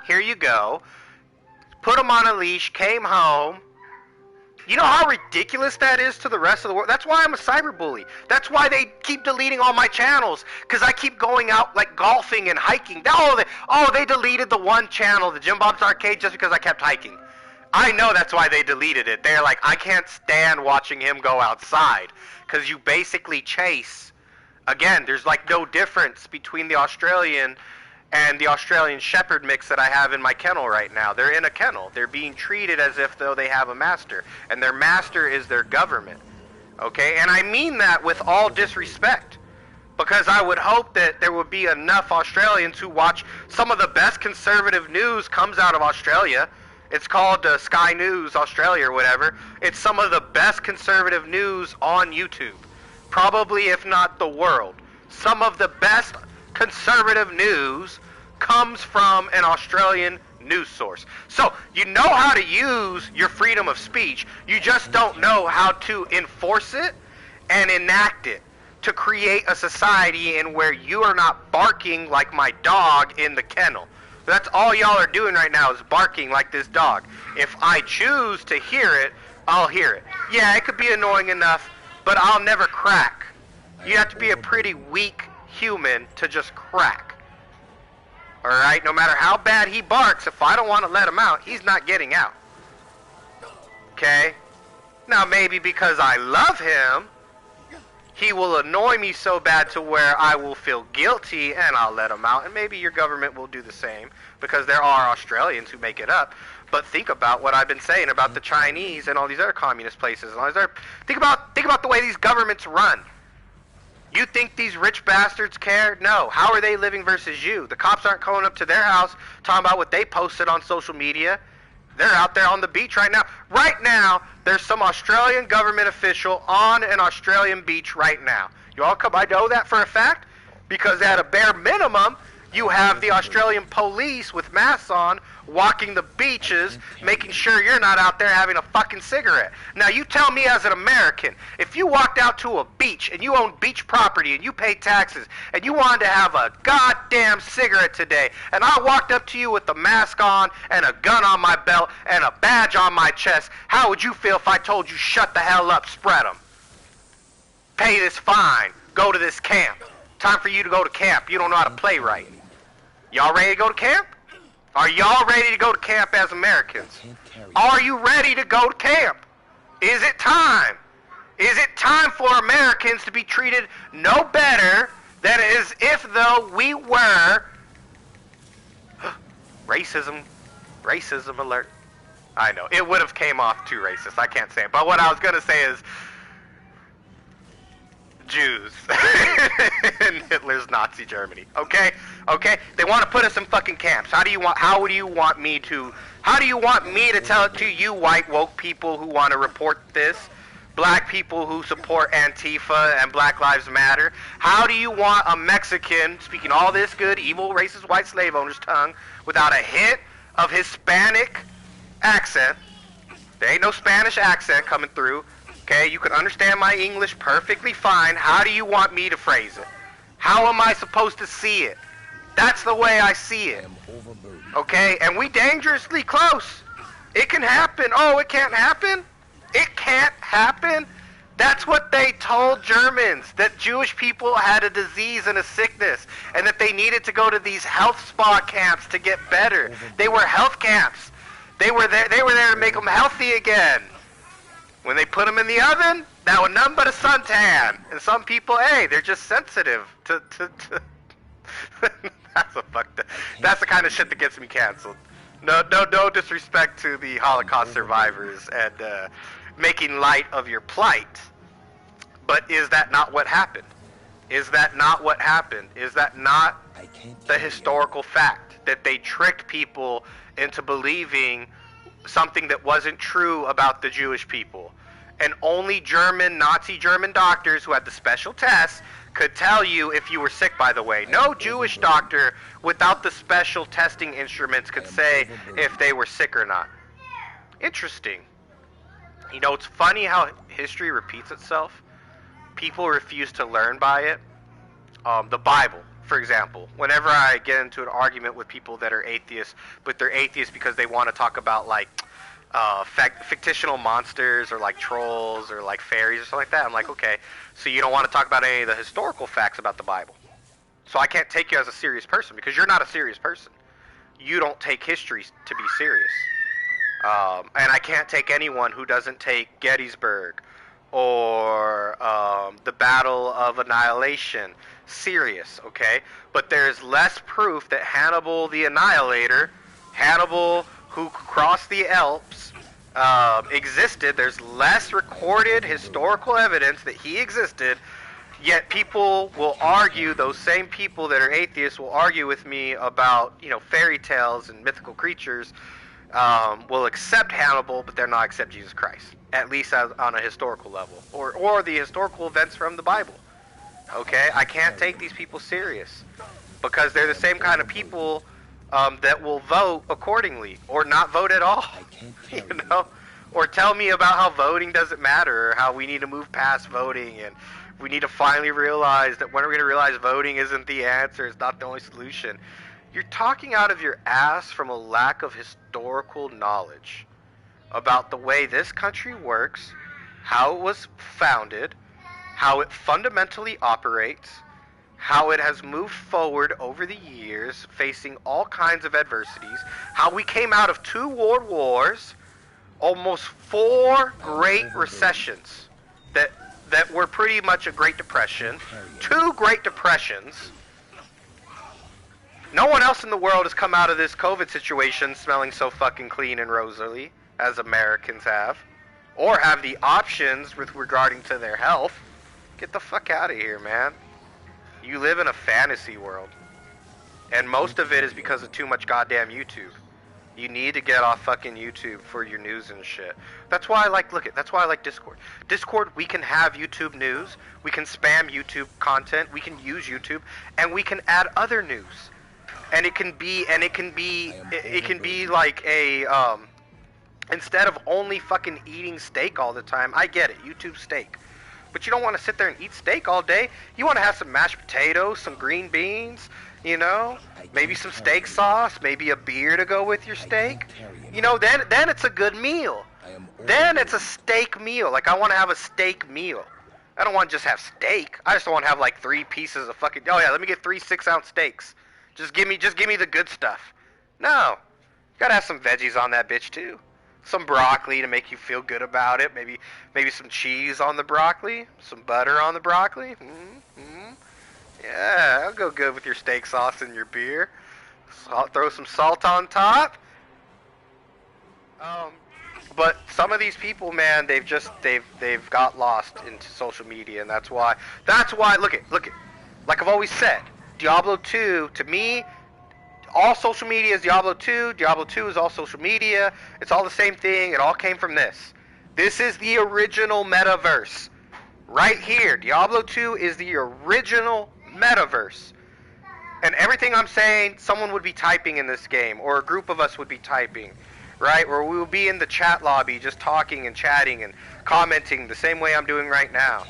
Speaker 1: here you go. Put him on a leash, came home. You know how ridiculous that is to the rest of the world? That's why I'm a cyberbully. That's why they keep deleting all my channels, because I keep going out like golfing and hiking. They deleted the one channel, the Jim Bob's Arcade, just because I kept hiking. I know that's why they deleted it. They're like, I can't stand watching him go outside, because you basically chase. Again, there's like no difference between the Australian and the Australian Shepherd mix that I have in my kennel right now. They're in a kennel. They're being treated as if though they have a master. And their master is their government. Okay? And I mean that with all disrespect. Because I would hope that there would be enough Australians who watch some of the best conservative news comes out of Australia. It's called Sky News Australia or whatever. It's some of the best conservative news on YouTube. Probably, if not the world. Some of the best conservative news comes from an Australian news source. So, you know how to use your freedom of speech. You just don't know how to enforce it and enact it to create a society in where you are not barking like my dog in the kennel. That's all y'all are doing right now is barking like this dog. If I choose to hear it, I'll hear it. Yeah, it could be annoying enough, but I'll never crack. You have to be a pretty weak human to just crack. Alright, no matter how bad he barks, if I don't want to let him out, he's not getting out. Okay? Now maybe because I love him, he will annoy me so bad to where I will feel guilty and I'll let him out. And maybe your government will do the same because there are Australians who make it up. But think about what I've been saying about the Chinese and all these other communist places. And all these other, think about the way these governments run. You think these rich bastards care? No. How are they living versus you? The cops aren't going up to their house talking about what they posted on social media. They're out there on the beach right now. Right now, there's some Australian government official on an Australian beach right now. You all come, I know that for a fact, because at a bare minimum, you have the Australian police with masks on, walking the beaches, making sure you're not out there having a fucking cigarette. Now, you tell me as an American, if you walked out to a beach and you own beach property and you pay taxes and you wanted to have a goddamn cigarette today, and I walked up to you with a mask on and a gun on my belt and a badge on my chest, how would you feel if I told you shut the hell up, spread them? Pay this fine, go to this camp. Time for you to go to camp. You don't know how to play right. Y'all ready to go to camp? Are y'all ready to go to camp as Americans? Are you ready to go to camp? Is it time? Is it time for Americans to be treated no better than as if though we were racism alert. I know, it would have came off too racist, I can't say it, but what I was going to say is Jews in Hitler's Nazi Germany. Okay? They want to put us in fucking camps. How do you want me to tell it to you white woke people who want to report this? Black people who support Antifa and Black Lives Matter. How do you want a Mexican speaking all this good, evil, racist, white slave owner's tongue without a hint of Hispanic accent? There ain't no Spanish accent coming through. Okay, you can understand my English perfectly fine. How do you want me to phrase it? How am I supposed to see it? That's the way I see it. Okay, and we dangerously close. It can happen. Oh, it can't happen? It can't happen? That's what they told Germans, that Jewish people had a disease and a sickness, and that they needed to go to these health spa camps to get better. They were health camps. They were there to make them healthy again. When they put them in the oven, that was nothing but a suntan. And some people, hey, they're just sensitive to that's the kind of shit that gets me canceled. No disrespect to the Holocaust survivors and making light of your plight. But is that not what happened? Is that not what happened? Is that not the historical fact that they tricked people into believing something that wasn't true about the Jewish people? And only Nazi German doctors who had the special tests could tell you if you were sick, by the way. No Jewish doctor without the special testing instruments could say if they were sick or not. Interesting. You know, it's funny how history repeats itself. People refuse to learn by it. The Bible, for example. Whenever I get into an argument with people that are atheists, but they're atheists because they want to talk about, like, fictional monsters or like trolls or like fairies or something like that, I'm like, okay, so you don't want to talk about any of the historical facts about the Bible. So I can't take you as a serious person because you're not a serious person. You don't take history to be serious. And I can't take anyone who doesn't take Gettysburg or the Battle of Annihilation serious, okay? But there's less proof that Hannibal the Annihilator, Hannibal who crossed the Alps, existed. There's less recorded historical evidence that he existed Yet people will argue, those same people that are atheists will argue with me about, you know, fairy tales and mythical creatures, will accept Hannibal, but they're not accept Jesus Christ, at least on a historical level, or the historical events from the Bible. Okay, I can't take these people serious because they're the same kind of people that will vote accordingly or not vote at all. You know, or tell me about how voting doesn't matter, or how we need to move past voting, and we need to finally realize that when we're going to realize voting isn't the answer, it's not the only solution. You're talking out of your ass from a lack of historical knowledge about the way this country works, how it was founded, how it fundamentally operates, how it has moved forward over the years, facing all kinds of adversities, how we came out of 2 world wars, almost 4 great recessions that were pretty much a Great Depression, 2 Great Depressions. No one else in the world has come out of this COVID situation smelling so fucking clean and rosily as Americans have, or have the options with regarding to their health. Get the fuck out of here, man. You live in a fantasy world, and most of it is because of too much goddamn YouTube. You need to get off fucking YouTube for your news and shit. That's why I like, that's why I like Discord. Discord, we can have YouTube news, we can spam YouTube content, we can use YouTube, and we can add other news. And it can be like a, instead of only fucking eating steak all the time. I get it, YouTube steak. But you don't want to sit there and eat steak all day. You want to have some mashed potatoes, some green beans, you know, maybe some steak sauce, maybe a beer to go with your steak. You know, then it's a good meal. Then it's a steak meal. Like, I want to have a steak meal. I don't want to just have steak. I just don't want to have like 3 pieces of fucking, oh yeah, let me get 3 6-ounce steaks. Just give me the good stuff. No. You gotta have some veggies on that bitch too. Some broccoli to make you feel good about it. Maybe some cheese on the broccoli. Some butter on the broccoli. Yeah, I'll go good with your steak sauce and your beer. Throw some salt on top. But some of these people, man, they've got lost into social media, and that's why look it. Like I've always said, Diablo 2 to me, all social media is Diablo 2. Diablo 2 is all social media. It's all the same thing. It all came from this. This is the original metaverse. Right here, Diablo 2 is the original metaverse. And everything I'm saying, someone would be typing in this game, or a group of us would be typing, right? Or we will be in the chat lobby just talking and chatting and commenting the same way I'm doing right now.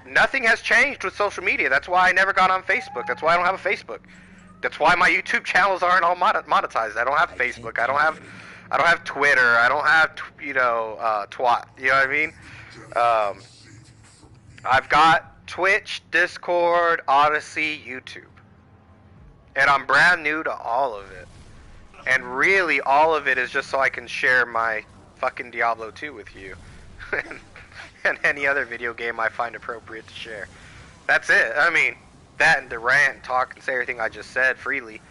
Speaker 1: Nothing has changed with social media. That's why I never got on Facebook. That's why I don't have a Facebook. That's why my YouTube channels aren't all monetized. I don't have Facebook. I don't have Twitter. I don't have Twat. You know what I mean? I've got Twitch, Discord, Odyssey, YouTube, and I'm brand new to all of it. And really, all of it is just so I can share my fucking Diablo 2 with you, and any other video game I find appropriate to share. That's it. I mean, that and to rant and talk and say everything I just said freely.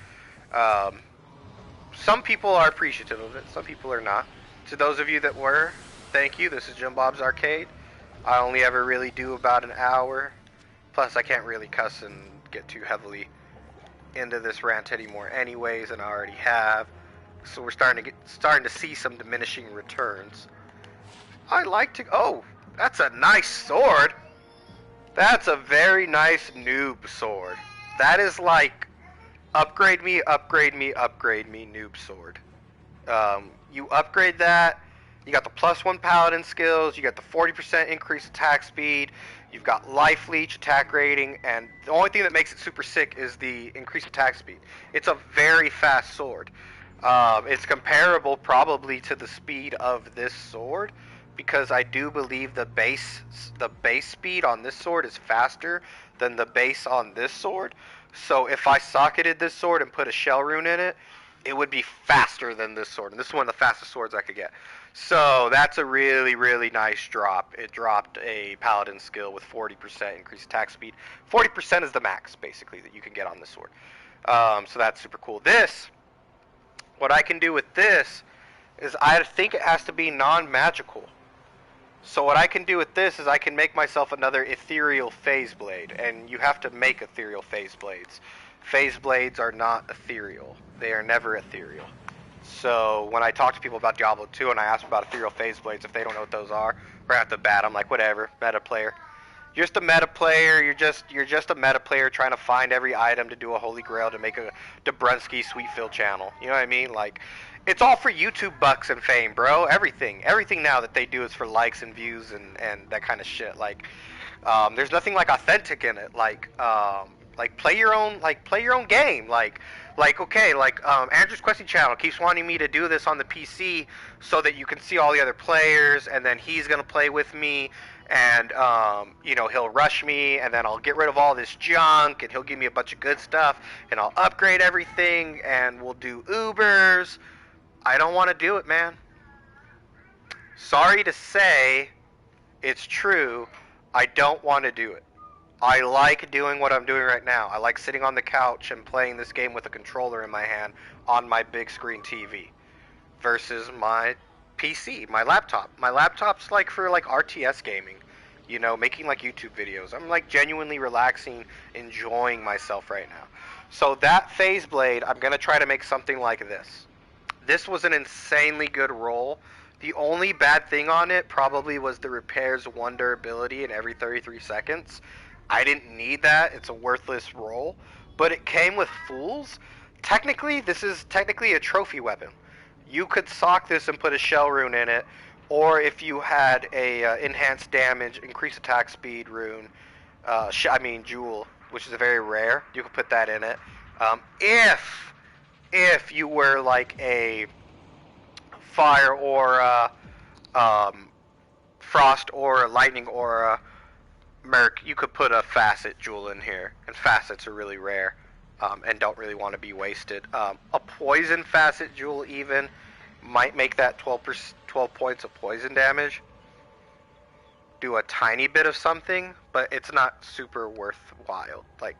Speaker 1: Some people are appreciative of it, some people are not. To those of you that were, thank you. This is Jim Bob's Arcade. I only ever really do about an hour. Plus, I can't really cuss and get too heavily into this rant anymore anyways, and I already have. So we're starting to see some diminishing returns. I like to... Oh, that's a nice sword. That's a very nice noob sword. That is like, upgrade me, noob sword. You upgrade that, you got the +1 paladin skills, you got the 40% increased attack speed, you've got life leech, attack rating, and the only thing that makes it super sick is the increased attack speed. It's a very fast sword. It's comparable probably to the speed of this sword, because I do believe the base speed on this sword is faster than the base on this sword. So if I socketed this sword and put a shell rune in it, it would be faster than this sword. And this is one of the fastest swords I could get. So that's a really, really nice drop. It dropped a paladin skill with 40% increased attack speed. 40% is the max, basically, that you can get on this sword. So that's super cool. What I can do with this is I think it has to be non-magical. So what I can do with this is I can make myself another ethereal phase blade, and you have to make ethereal phase blades. Phase blades are not ethereal. They are never ethereal. So when I talk to people about Diablo 2 and I ask about ethereal phase blades, if they don't know what those are, right off the bat, I'm like, whatever, meta player. You're just a meta player. You're just a meta player trying to find every item to do a holy grail to make a Dobrunsky Sweetfield channel. You know what I mean? Like, it's all for YouTube bucks and fame, bro. Everything now that they do is for likes and views and that kind of shit. Like, there's nothing like authentic in it. Like play your own game. Andrew's Questing channel keeps wanting me to do this on the PC so that you can see all the other players, and then he's gonna play with me, and he'll rush me, and then I'll get rid of all this junk, and he'll give me a bunch of good stuff, and I'll upgrade everything, and we'll do Ubers. I don't want to do it, man. Sorry to say, it's true. I don't want to do it. I like doing what I'm doing right now. I like sitting on the couch and playing this game with a controller in my hand on my big screen TV versus my PC, my laptop. My laptop's like for like RTS gaming, making like YouTube videos. I'm like genuinely relaxing, enjoying myself right now. So that phase blade, I'm going to try to make something like this. This was an insanely good roll. The only bad thing on it probably was the repairs 1 durability in every 33 seconds. I didn't need that. It's a worthless roll. But it came with Fools. Technically, this is a trophy weapon. You could sock this and put a shell rune in it, or if you had a enhanced damage, increased attack speed rune, jewel, which is a very rare, you could put that in it. If you were like a fire aura, frost aura, lightning aura merc, you could put a facet jewel in here, and facets are really rare, and don't really want to be wasted. A poison facet jewel even might make that 12 points of poison damage do a tiny bit of something, but it's not super worthwhile, like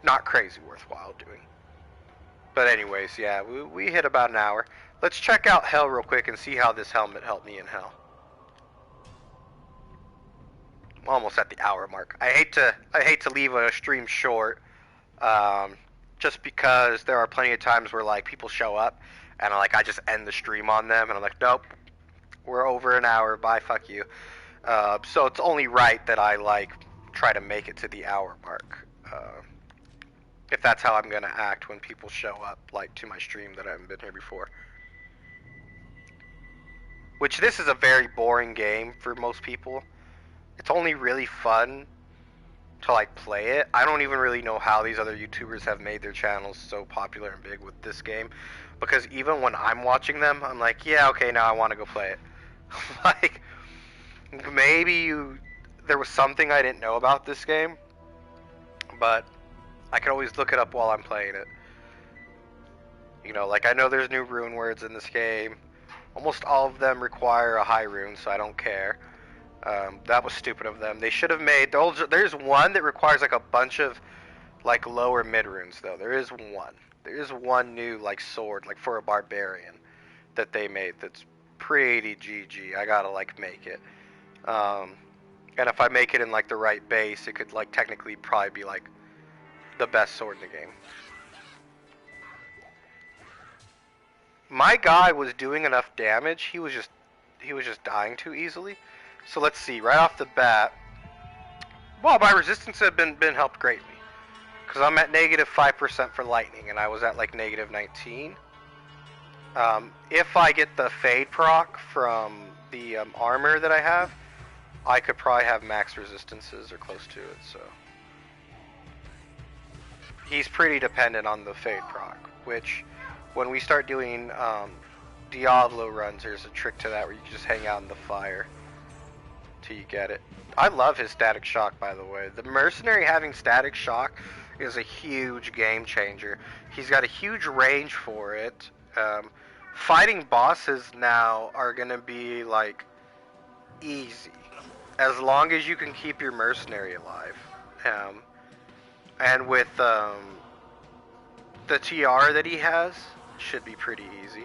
Speaker 1: not crazy worthwhile doing. But anyways, yeah, we hit about an hour. Let's check out Hell real quick and see how this helmet helped me in Hell. I'm almost at the hour mark. I hate to leave a stream short, just because there are plenty of times where like people show up and I just end the stream on them, and I'm like, nope, we're over an hour. Bye, fuck you. So it's only right that I try to make it to the hour mark. If that's how I'm going to act when people show up, to my stream that I haven't been here before. Which, this is a very boring game for most people. It's only really fun to, play it. I don't even really know how these other YouTubers have made their channels so popular and big with this game. Because even when I'm watching them, I'm like, yeah, okay, now I want to go play it. Maybe there was something I didn't know about this game. But I can always look it up while I'm playing it. I know there's new rune words in this game. Almost all of them require a high rune, so I don't care. That was stupid of them. They should have made... There's one that requires, a bunch of, lower mid runes, though. There is one. There is one new, sword, for a barbarian that they made that's pretty GG. I gotta, make it. And if I make it in, the right base, it could, technically probably be, the best sword in the game. My guy was doing enough damage. He was just dying too easily. So let's see. Right off the bat, well, my resistance had been helped greatly, because I'm at negative 5% for lightning, and I was at negative 19. If I get the fade proc from the armor that I have, I could probably have max resistances or close to it. So he's pretty dependent on the fade proc, which when we start doing Diablo runs, there's a trick to that where you just hang out in the fire till you get it. I love his static shock, by the way. The mercenary having static shock is a huge game changer. He's got a huge range for it. Fighting bosses now are gonna be easy, as long as you can keep your mercenary alive. And with the TR that he has, should be pretty easy.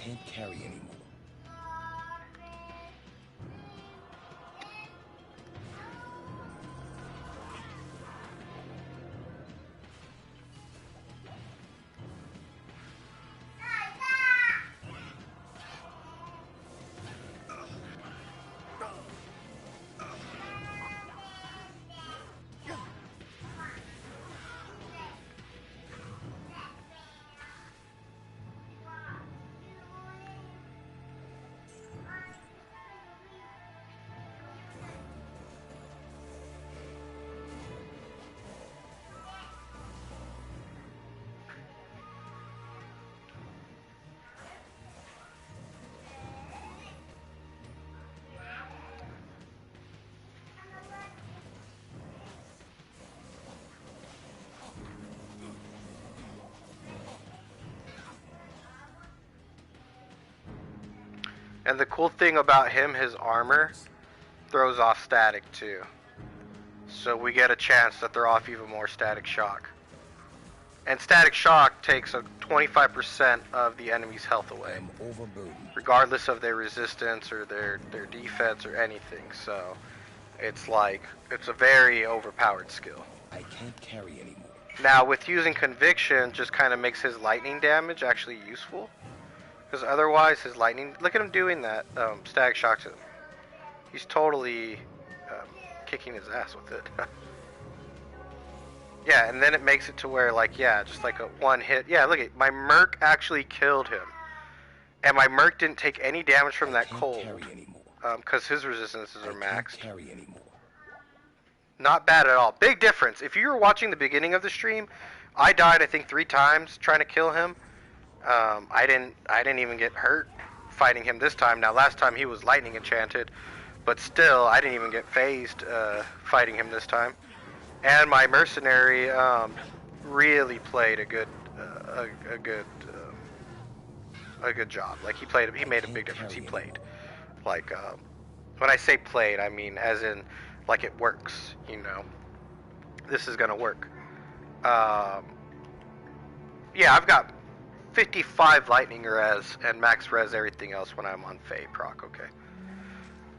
Speaker 3: can't carry anymore.
Speaker 1: And the cool thing about him, his armor throws off static too. So we get a chance to throw off even more static shock. And static shock takes a 25% of the enemy's health away,
Speaker 3: I'm overburdened.
Speaker 1: regardless of their resistance or their defense or anything. So it's like, it's a very overpowered skill.
Speaker 3: I can't carry anymore.
Speaker 1: Now with using conviction, just kind of makes his lightning damage actually useful. Because otherwise his lightning, look at him doing that, static shocks him. He's totally kicking his ass with it. Yeah, and then it makes it to where, like, yeah, just like a one hit. Yeah, look at, my Merc actually killed him. And my Merc didn't take any damage from that cold. Because his resistances are maxed.
Speaker 3: Carry anymore.
Speaker 1: Not bad at all. Big difference. If you were watching the beginning of the stream, I died I think 3 times trying to kill him. I didn't even get hurt fighting him this time. Now last time he was lightning enchanted, but still I didn't even get phased fighting him this time. And my mercenary really played a good job. Like he made a big difference. He played. Like when I say played, I mean as in like it works. You know, this is gonna work. Yeah, I've got 55 lightning res and max res everything else when I'm on Fae proc, okay.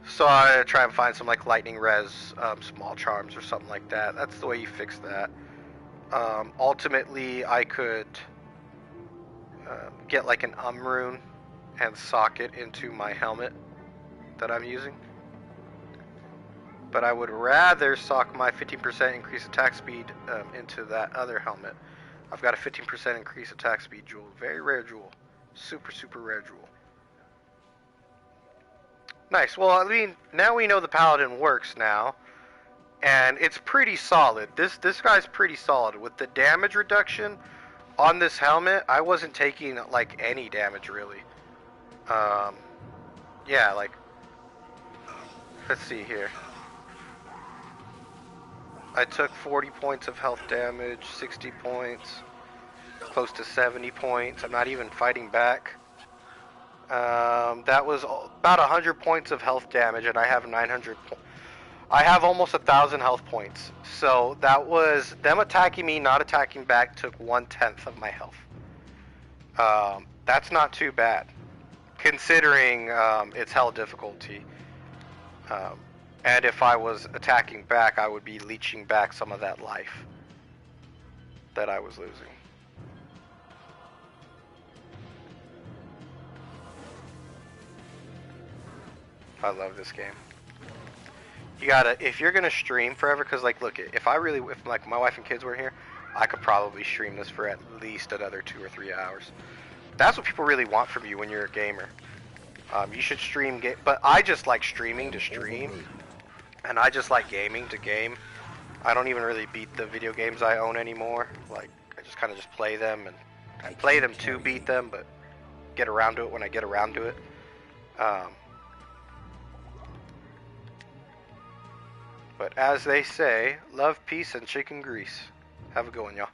Speaker 1: So I try and find some like lightning res, small charms or something like that. That's the way you fix that. Ultimately, I could get like an rune and sock it into my helmet that I'm using. But I would rather sock my 15% increased attack speed into that other helmet. I've got a 15% increased attack speed jewel. Very rare jewel. Super, super rare jewel. Nice. Well, I mean, now we know the Paladin works now. And it's pretty solid. This guy's pretty solid. With the damage reduction on this helmet, I wasn't taking, like, any damage, really. Yeah, like... Let's see here. I took 40 points of health damage, 60 points, close to 70 points. I'm not even fighting back. That was about 100 points of health damage, and I have 900 I have almost 1,000 health points. So that was them attacking me, not attacking back, took 1/10 of my health. That's not too bad, considering its hell difficulty. And if I was attacking back, I would be leeching back some of that life that I was losing. I love this game. You gotta, if you're gonna stream forever, cause like, look, if like my wife and kids were here, I could probably stream this for at least another 2 or 3 hours. That's what people really want from you when you're a gamer. You should stream, but I just like streaming to stream. And I just like gaming to game. I don't even really beat the video games I own anymore. Like, I just kind of just play them, and I play them to beat them, but get around to it when I get around to it. But as they say, love, peace, and chicken grease. Have a good one, y'all.